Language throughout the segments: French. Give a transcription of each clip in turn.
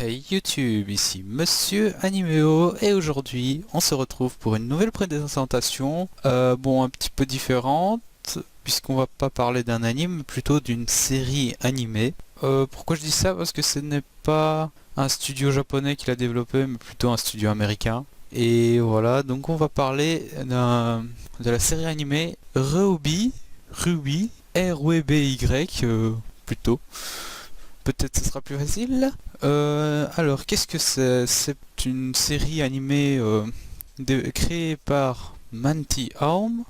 Hey YouTube, ici Monsieur Animeo et aujourd'hui on se retrouve pour une nouvelle présentation, un petit peu différente puisqu'on va pas parler d'un anime, mais plutôt d'une série animée. Pourquoi je dis ça? Parce que ce n'est pas un studio japonais qui l'a développé, mais plutôt un studio américain. Et voilà, donc on va parler de la série animée Ruby, R-U-B-Y plutôt. Peut-être ce sera plus facile. Alors, qu'est-ce que c'est? C'est une série animée créée par Manty Home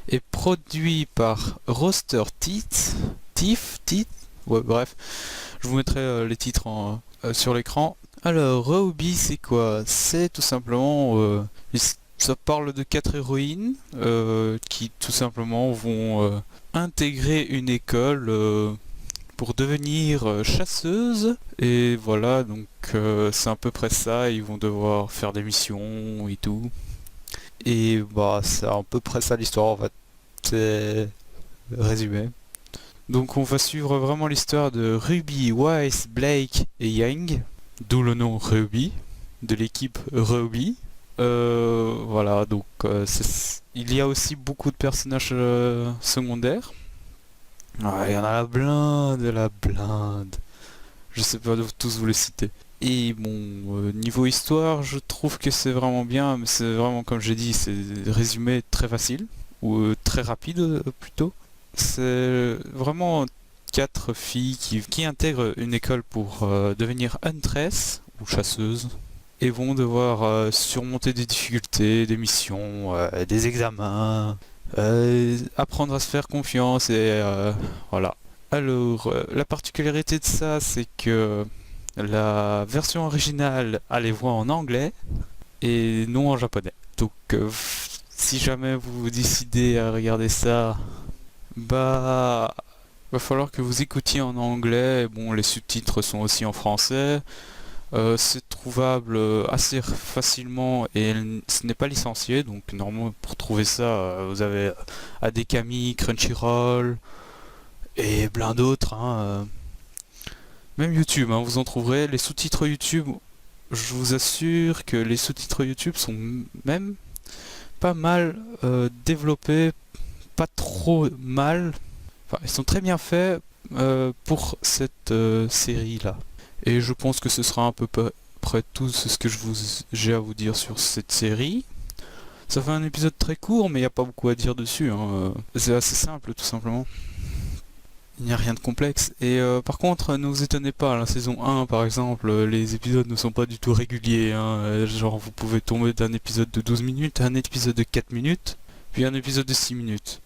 et produit par Roster Teeth. Ouais, bref, je vous mettrai les titres sur l'écran. Alors, Ruby, c'est quoi? C'est tout simplement... ça parle de 4 héroïnes qui tout simplement vont intégrer une école pour devenir chasseuse. Et voilà, donc c'est à peu près ça, ils vont devoir faire des missions et tout. Et bah c'est à peu près ça l'histoire en fait. C'est résumé. Donc on va suivre vraiment l'histoire de Ruby, Wise, Blake et Yang, d'où le nom Ruby, de l'équipe Ruby. Voilà, donc il y a aussi beaucoup de personnages secondaires. Ouais, il y en a la blinde. Je sais pas tous vous les citer. Et bon, niveau histoire, je trouve que c'est vraiment bien, mais c'est vraiment, comme j'ai dit, c'est résumé très facile, ou très rapide plutôt. C'est vraiment 4 filles qui intègrent une école pour devenir huntress, ou chasseuse, et vont devoir surmonter des difficultés, des missions, des examens, apprendre à se faire confiance et voilà. Alors, la particularité de ça, c'est que la version originale a les voix en anglais et non en japonais. Donc, si jamais vous décidez à regarder ça, bah, va falloir que vous écoutiez en anglais. Bon, les sous-titres sont aussi en français. C'est trouvable assez facilement et ce n'est pas licencié, donc normalement pour trouver ça vous avez Adekami, Crunchyroll et plein d'autres, hein. Même YouTube, hein, vous en trouverez. Les sous-titres YouTube, je vous assure que les sous-titres YouTube sont même pas mal développés, pas trop mal. Enfin, ils sont très bien faits pour cette série là. Et je pense que ce sera à peu près tout ce que j'ai à vous dire sur cette série. Ça fait un épisode très court, mais il n'y a pas beaucoup à dire dessus, hein. C'est assez simple, tout simplement. Il n'y a rien de complexe. Et par contre, ne vous étonnez pas, la saison 1, par exemple, les épisodes ne sont pas du tout réguliers, hein. Genre, vous pouvez tomber d'un épisode de 12 minutes à un épisode de 4 minutes, puis un épisode de 6 minutes.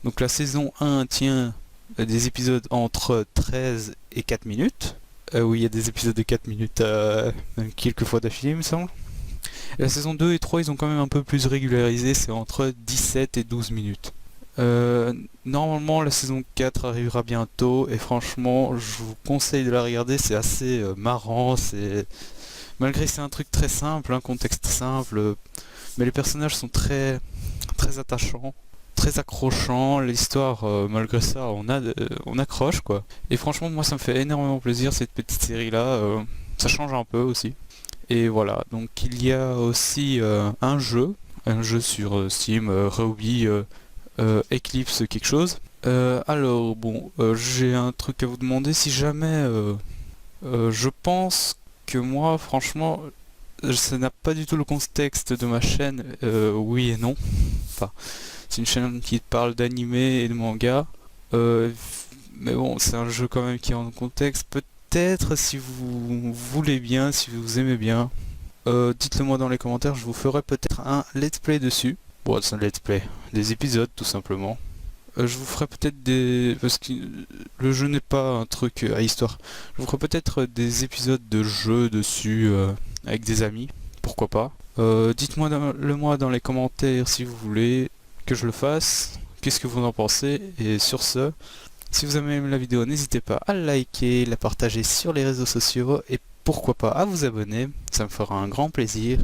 Donc la saison 1 tient des épisodes entre 13 et 4 minutes. Oui, il y a des épisodes de 4 minutes, même quelques fois d'affilée, il me semble. Et la saison 2 et 3, ils ont quand même un peu plus régularisé, c'est entre 17 et 12 minutes. Normalement, la saison 4 arrivera bientôt, et franchement, je vous conseille de la regarder, c'est assez marrant, malgré que c'est un truc très simple, un contexte simple, mais les personnages sont très, très attachants, très accrochant, l'histoire malgré ça on accroche quoi. Et franchement moi ça me fait énormément plaisir cette petite série là, ça change un peu aussi. Et voilà, donc il y a aussi un jeu sur Steam, Ruby Eclipse quelque chose. Alors bon, j'ai un truc à vous demander, si jamais je pense que moi franchement ça n'a pas du tout le contexte de ma chaîne, oui et non. Enfin, c'est une chaîne qui parle d'animé et de manga. Mais bon, c'est un jeu quand même qui est en contexte. Peut-être si vous voulez bien, si vous aimez bien, dites-le moi dans les commentaires, je vous ferai peut-être un let's play dessus. Bon, c'est un let's play, des épisodes tout simplement. Je vous ferai peut-être des... parce que le jeu n'est pas un truc à histoire. Je vous ferai peut-être des épisodes de jeu dessus avec des amis, pourquoi pas. Dites-moi le moi dans les commentaires si vous voulez que je le fasse, qu'est-ce que vous en pensez, et sur ce, si vous avez aimé la vidéo, n'hésitez pas à liker, la partager sur les réseaux sociaux, et pourquoi pas à vous abonner, ça me fera un grand plaisir.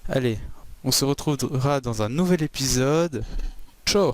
Allez, on se retrouvera dans un nouvel épisode, ciao.